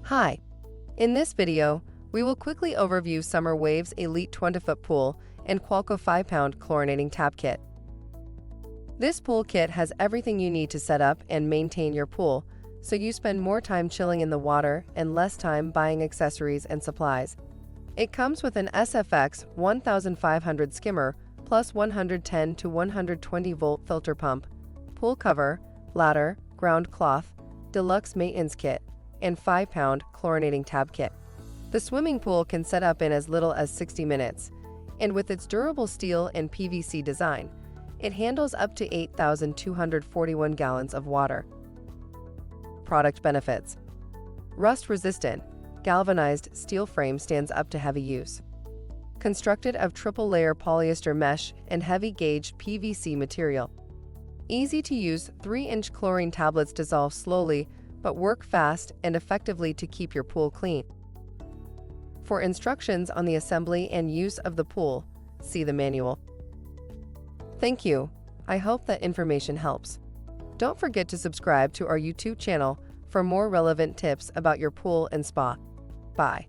Hi! In this video, we will quickly overview Summer Wave's Elite 20-foot pool and Qualco 5-pound chlorinating tab kit. This pool kit has everything you need to set up and maintain your pool, so you spend more time chilling in the water and less time buying accessories and supplies. It comes with an SFX1500 skimmer plus 110 to 120 volt filter pump, pool cover, ladder, ground cloth, deluxe maintenance kit, and 5-pound chlorinating tab kit. The swimming pool can set up in as little as 60 minutes, and with its durable steel and PVC design, it handles up to 8,241 gallons of water. Product benefits: rust-resistant, galvanized steel frame stands up to heavy use. Constructed of triple-layer polyester mesh and heavy-gauge PVC material. Easy to use 3-inch chlorine tablets dissolve slowly but work fast and effectively to keep your pool clean. For instructions on the assembly and use of the pool, see the manual. Thank you. I hope that information helps. Don't forget to subscribe to our YouTube channel for more relevant tips about your pool and spa. Bye.